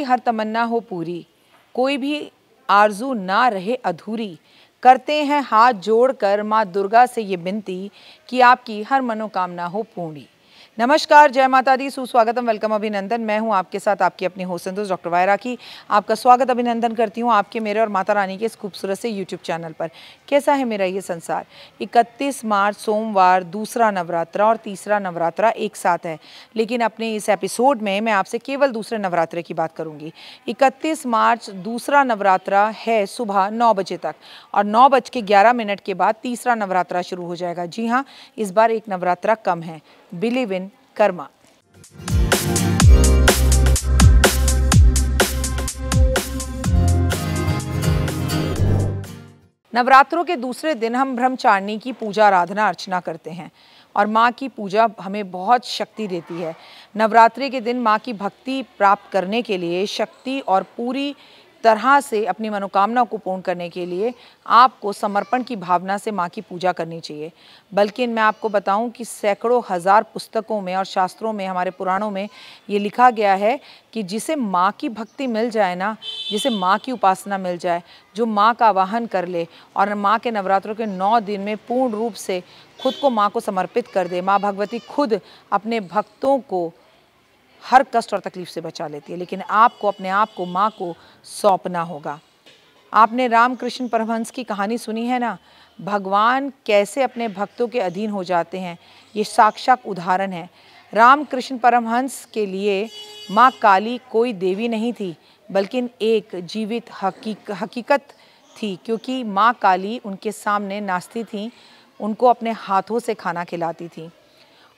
हर तमन्ना हो पूरी, कोई भी आरज़ू ना रहे अधूरी। करते हैं हाथ जोड़कर माँ दुर्गा से ये विनती कि आपकी हर मनोकामना हो पूरी। नमस्कार, जय माता दी, सुस्वागतम, वेलकम, अभिनंदन। मैं हूं आपके साथ आपकी अपनी होस्ट दोस्त डॉक्टर वायरा की। आपका स्वागत अभिनंदन करती हूं आपके, मेरे और माता रानी के इस खूबसूरत से यूट्यूब चैनल पर। कैसा है मेरा ये संसार। 31 मार्च सोमवार दूसरा नवरात्रा और तीसरा नवरात्रा एक साथ है, लेकिन अपने इस एपिसोड में मैं आपसे केवल दूसरे नवरात्रे की बात करूंगी। 31 मार्च दूसरा नवरात्रा है सुबह 9 बजे तक, और 9:11 के बाद तीसरा नवरात्रा शुरू हो जाएगा। जी हाँ, इस बार एक नवरात्रा कम है। Believe in Karma. नवरात्रों के दूसरे दिन हम ब्रह्मचारिणी की पूजा आराधना अर्चना करते हैं, और माँ की पूजा हमें बहुत शक्ति देती है। नवरात्रि के दिन माँ की भक्ति प्राप्त करने के लिए, शक्ति और पूरी तरह से अपनी मनोकामना को पूर्ण करने के लिए आपको समर्पण की भावना से माँ की पूजा करनी चाहिए। बल्कि मैं आपको बताऊं कि सैकड़ों हज़ार पुस्तकों में और शास्त्रों में, हमारे पुराणों में ये लिखा गया है कि जिसे माँ की भक्ति मिल जाए ना, जिसे माँ की उपासना मिल जाए, जो माँ का आवाहन कर ले और माँ के नवरात्रों के 9 दिन में पूर्ण रूप से खुद को माँ को समर्पित कर दे, माँ भगवती खुद अपने भक्तों को हर कष्ट और तकलीफ से बचा लेती है। लेकिन आपको अपने आप को माँ को सौंपना होगा। आपने रामकृष्ण परमहंस की कहानी सुनी है ना, भगवान कैसे अपने भक्तों के अधीन हो जाते हैं, ये साक्षात उदाहरण है। रामकृष्ण परमहंस के लिए माँ काली कोई देवी नहीं थी, बल्कि एक जीवित हकीकत थी, क्योंकि माँ काली उनके सामने नाचती थी, उनको अपने हाथों से खाना खिलाती थी,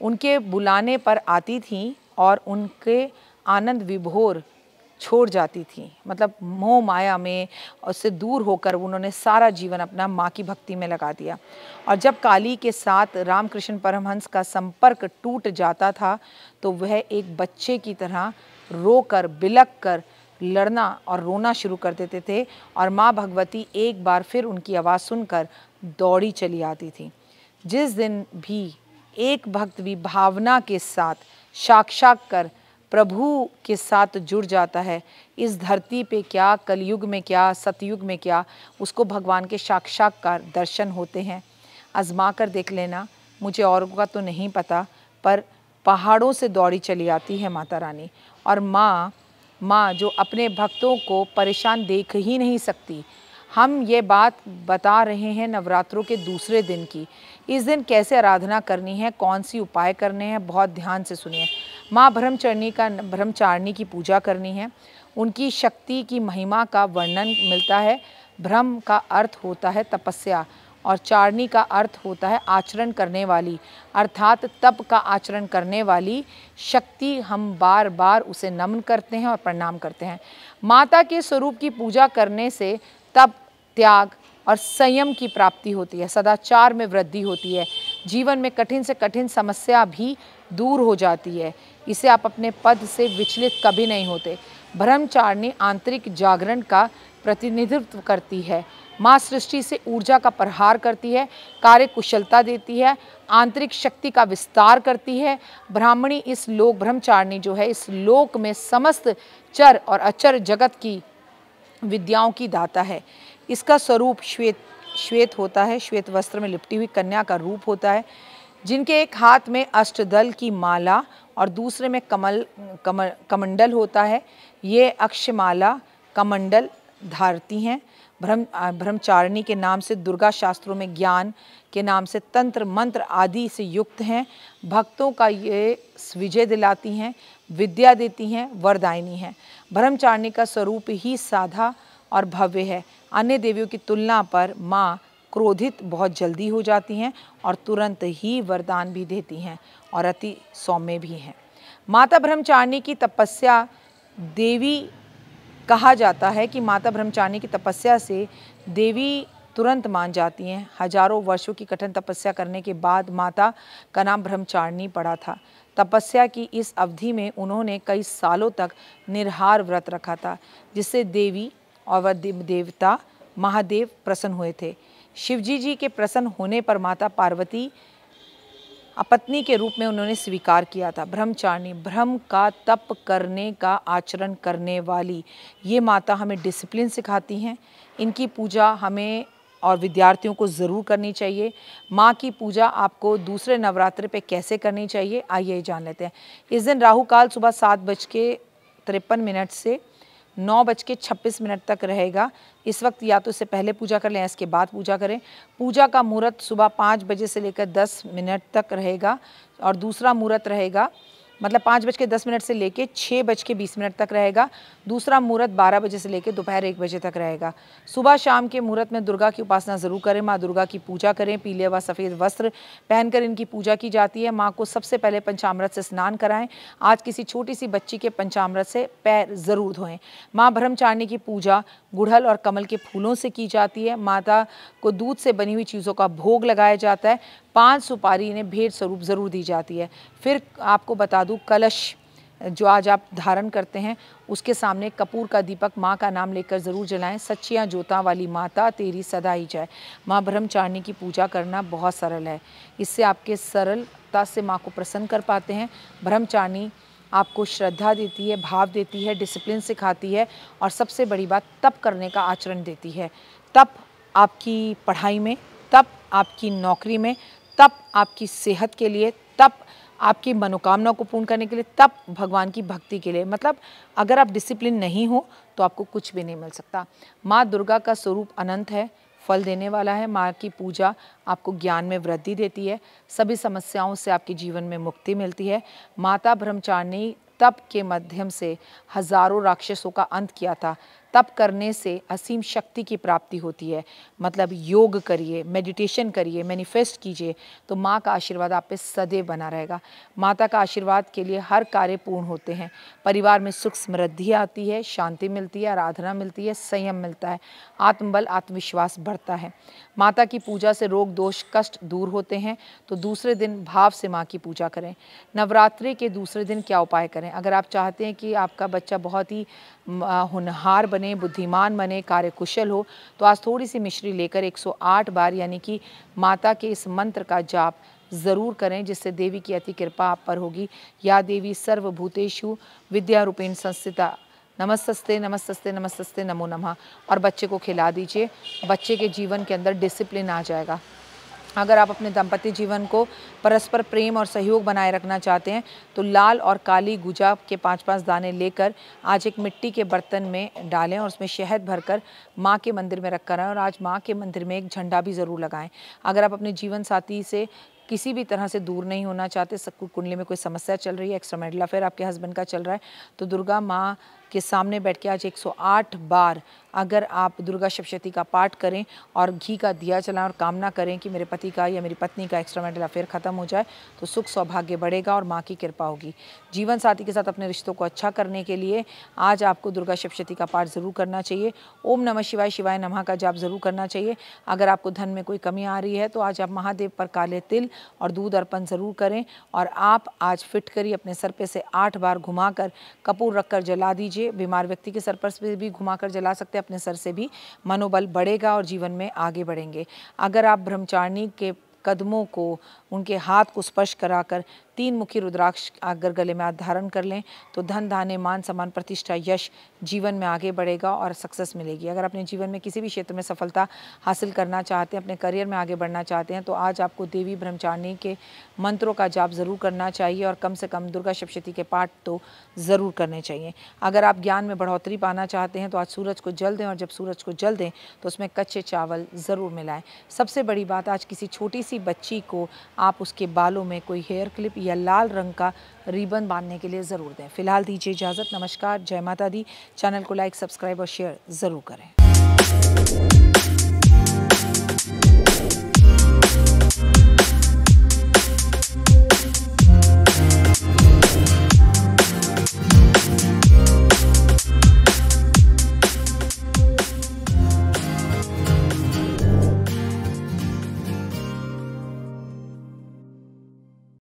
उनके बुलाने पर आती थी और उनके आनंद विभोर छोड़ जाती थी। मतलब मोह माया में उससे दूर होकर उन्होंने सारा जीवन अपना माँ की भक्ति में लगा दिया। और जब काली के साथ रामकृष्ण परमहंस का संपर्क टूट जाता था, तो वह एक बच्चे की तरह रोकर बिलक कर लड़ना और रोना शुरू कर देते थे, और माँ भगवती एक बार फिर उनकी आवाज़ सुनकर दौड़ी चली आती थी। जिस दिन भी एक भक्त भी भावना के साथ साक्षात्कार प्रभु के साथ जुड़ जाता है, इस धरती पे क्या, कलयुग में क्या, सतयुग में क्या, उसको भगवान के साक्षात्कार दर्शन होते हैं। आजमा कर देख लेना। मुझे औरों का तो नहीं पता, पर पहाड़ों से दौड़ी चली आती है माता रानी। और माँ जो अपने भक्तों को परेशान देख ही नहीं सकती। हम ये बात बता रहे हैं नवरात्रों के दूसरे दिन की। इस दिन कैसे आराधना करनी है, कौन सी उपाय करने हैं, बहुत ध्यान से सुनिए। माँ ब्रह्मचारिणी की पूजा करनी है। उनकी शक्ति की महिमा का वर्णन मिलता है। ब्रह्म का अर्थ होता है तपस्या, और चारणी का अर्थ होता है आचरण करने वाली, अर्थात तप का आचरण करने वाली शक्ति। हम बार बार उसे नमन करते हैं और प्रणाम करते हैं। माता के स्वरूप की पूजा करने से तप, त्याग और संयम की प्राप्ति होती है, सदाचार में वृद्धि होती है, जीवन में कठिन से कठिन समस्या भी दूर हो जाती है। इसे आप अपने पद से विचलित कभी नहीं होते। ब्रह्मचारिणी आंतरिक जागरण का प्रतिनिधित्व करती है। माँ सृष्टि से ऊर्जा का प्रहार करती है, कार्य कुशलता देती है, आंतरिक शक्ति का विस्तार करती है। ब्रह्मचारिणी जो है इस लोक में समस्त चर और अचर जगत की विद्याओं की दाता है। इसका स्वरूप श्वेत होता है, श्वेत वस्त्र में लिपटी हुई कन्या का रूप होता है, जिनके एक हाथ में अष्टदल की माला और दूसरे में कमंडल होता है। ये अक्षमाला कमंडल धारती हैं। ब्रह्मचारिणी के नाम से दुर्गा शास्त्रों में ज्ञान के नाम से तंत्र मंत्र आदि से युक्त हैं। भक्तों का ये विजय दिलाती हैं, विद्या देती हैं, वरदायिनी हैं। ब्रह्मचारिणी का स्वरूप ही साधा और भव्य है। अन्य देवियों की तुलना पर माँ क्रोधित बहुत जल्दी हो जाती हैं और तुरंत ही वरदान भी देती हैं, और अति सौम्य भी हैं। माता ब्रह्मचारिणी की तपस्या देवी कहा जाता है कि माता ब्रह्मचारिणी की तपस्या से देवी तुरंत मान जाती हैं। हजारों वर्षों की कठिन तपस्या करने के बाद माता का नाम ब्रह्मचारिणी पड़ा था। तपस्या की इस अवधि में उन्होंने कई सालों तक निराहार व्रत रखा था, जिससे देवी और देवता महादेव प्रसन्न हुए थे। शिवजी के प्रसन्न होने पर माता पार्वती पत्नी के रूप में उन्होंने स्वीकार किया था। ब्रह्मचारिणी, ब्रह्म का तप करने का आचरण करने वाली ये माता हमें डिसिप्लिन सिखाती हैं। इनकी पूजा हमें और विद्यार्थियों को ज़रूर करनी चाहिए। माँ की पूजा आपको दूसरे नवरात्रि पे कैसे करनी चाहिए, आइए जान लेते हैं। इस दिन राहु काल सुबह 7:53 से 9:26 तक रहेगा। इस वक्त या तो इससे पहले पूजा कर लें या इसके बाद पूजा करें। पूजा का मुहूर्त सुबह 5 बजे से लेकर 10 मिनट तक रहेगा और दूसरा मुहूर्त रहेगा मतलब 5:10 से लेकर 6:20 तक रहेगा। दूसरा मुहूर्त 12 बजे से लेकर दोपहर 1 बजे तक रहेगा। सुबह शाम के मुहूर्त में दुर्गा की उपासना ज़रूर करें। माँ दुर्गा की पूजा करें। पीले व सफ़ेद वस्त्र पहनकर इनकी पूजा की जाती है। माँ को सबसे पहले पंचामृत से स्नान कराएं। आज किसी छोटी सी बच्ची के पंचामृत से पैर ज़रूर धोएं। माँ ब्रह्मचारिणी की पूजा गुड़हल और कमल के फूलों से की जाती है। माता को दूध से बनी हुई चीज़ों का भोग लगाया जाता है। 5 सुपारी इन्हें भेंट स्वरूप ज़रूर दी जाती है। फिर आपको बता दूं, कलश जो आज आप धारण करते हैं उसके सामने कपूर का दीपक माँ का नाम लेकर ज़रूर जलाएं। सच्चियाँ जोता वाली माता तेरी सदा ही जय। माँ ब्रह्मचारिणी की पूजा करना बहुत सरल है। इससे आपके सरलता से माँ को प्रसन्न कर पाते हैं। ब्रह्मचारिणी आपको श्रद्धा देती है, भाव देती है, डिसिप्लिन सिखाती है और सबसे बड़ी बात तप करने का आचरण देती है। तप आपकी पढ़ाई में, तप आपकी नौकरी में, तप आपकी सेहत के लिए, तप आपकी मनोकामना को पूर्ण करने के लिए, तप भगवान की भक्ति के लिए। मतलब अगर आप डिसिप्लिन नहीं हो तो आपको कुछ भी नहीं मिल सकता। माँ दुर्गा का स्वरूप अनंत है, फल देने वाला है। माँ की पूजा आपको ज्ञान में वृद्धि देती है। सभी समस्याओं से आपके जीवन में मुक्ति मिलती है। माता ब्रह्मचारिणी तप के माध्यम से हजारों राक्षसों का अंत किया था। तप करने से असीम शक्ति की प्राप्ति होती है। मतलब योग करिए, मेडिटेशन करिए, मैनिफेस्ट कीजिए तो माँ का आशीर्वाद आप पे सदैव बना रहेगा। माता का आशीर्वाद के लिए हर कार्य पूर्ण होते हैं। परिवार में सुख समृद्धि आती है, शांति मिलती है, आराधना मिलती है, संयम मिलता है, आत्मबल आत्मविश्वास बढ़ता है। माता की पूजा से रोग दोष कष्ट दूर होते हैं। तो दूसरे दिन भाव से माँ की पूजा करें। नवरात्रि के दूसरे दिन क्या उपाय करें? अगर आप चाहते हैं कि आपका बच्चा बहुत ही होनहार बने, बुद्धिमान बने, कार्यकुशल हो, तो आज थोड़ी सी मिश्री लेकर 108 बार यानी कि माता के इस मंत्र का जाप ज़रूर करें, जिससे देवी की अति कृपा आप पर होगी। या देवी सर्वभूतेषु विद्या रूपेण संस्थिता नमस्तस्ते नमस्तस्ते नमस्तस्ते नमो नमः और बच्चे को खिला दीजिए। बच्चे के जीवन के अंदर डिसिप्लिन आ जाएगा। अगर आप अपने दाम्पत्य जीवन को परस्पर प्रेम और सहयोग बनाए रखना चाहते हैं तो लाल और काली गुलाब के 5-5 दाने लेकर आज एक मिट्टी के बर्तन में डालें और उसमें शहद भरकर माँ के मंदिर में रख कर आएं और आज माँ के मंदिर में एक झंडा भी ज़रूर लगाएं। अगर आप अपने जीवन साथी से किसी भी तरह से दूर नहीं होना चाहते, कुंडली में कोई समस्या चल रही है, एक्स्ट्रा मैरिटल अफेयर आपके हस्बैंड का चल रहा है, तो दुर्गा माँ के सामने बैठ के आज 108 बार अगर आप दुर्गा सप्तशती का पाठ करें और घी का दिया जलाएं और कामना करें कि मेरे पति का या मेरी पत्नी का एक्स्ट्रा मैरिटल अफेयर ख़त्म हो जाए, तो सुख सौभाग्य बढ़ेगा और माँ की कृपा होगी। जीवन साथी के साथ अपने रिश्तों को अच्छा करने के लिए आज आपको दुर्गा सप्तशती का पाठ ज़रूर करना चाहिए। ओम नमः शिवाय शिवाय नमः का जाप ज़रूर करना चाहिए। अगर आपको धन में कोई कमी आ रही है तो आज आप महादेव पर काले तिल और दूध अर्पण ज़रूर करें और आप आज फिट करिए अपने सर पे से 8 बार घुमाकर कपूर रखकर जला दीजिए। बीमार व्यक्ति के सर पर से भी घुमाकर जला सकते हैं, अपने सर से भी मनोबल बढ़ेगा और जीवन में आगे बढ़ेंगे। अगर आप ब्रह्मचारिणी के कदमों को, उनके हाथ को स्पर्श कराकर 3 मुखी रुद्राक्ष अगर गले में धारण कर लें तो धन धान्य मान सम्मान प्रतिष्ठा यश जीवन में आगे बढ़ेगा और सक्सेस मिलेगी। अगर अपने जीवन में किसी भी क्षेत्र में सफलता हासिल करना चाहते हैं, अपने करियर में आगे बढ़ना चाहते हैं, तो आज आपको देवी ब्रह्मचारिणी के मंत्रों का जाप ज़रूर करना चाहिए और कम से कम दुर्गा सप्तशती के पाठ तो ज़रूर करने चाहिए। अगर आप ज्ञान में बढ़ोतरी पाना चाहते हैं तो आज सूरज को जल दें और जब सूरज को जल दें तो उसमें कच्चे चावल ज़रूर मिलाएं। सबसे बड़ी बात, आज किसी छोटी सी बच्ची को आप उसके बालों में कोई हेयर क्लिप या लाल रंग का रिबन बांधने के लिए ज़रूर दें। फिलहाल दीजिए इजाज़त। नमस्कार, जय माता दी। चैनल को लाइक, सब्सक्राइब और शेयर ज़रूर करें।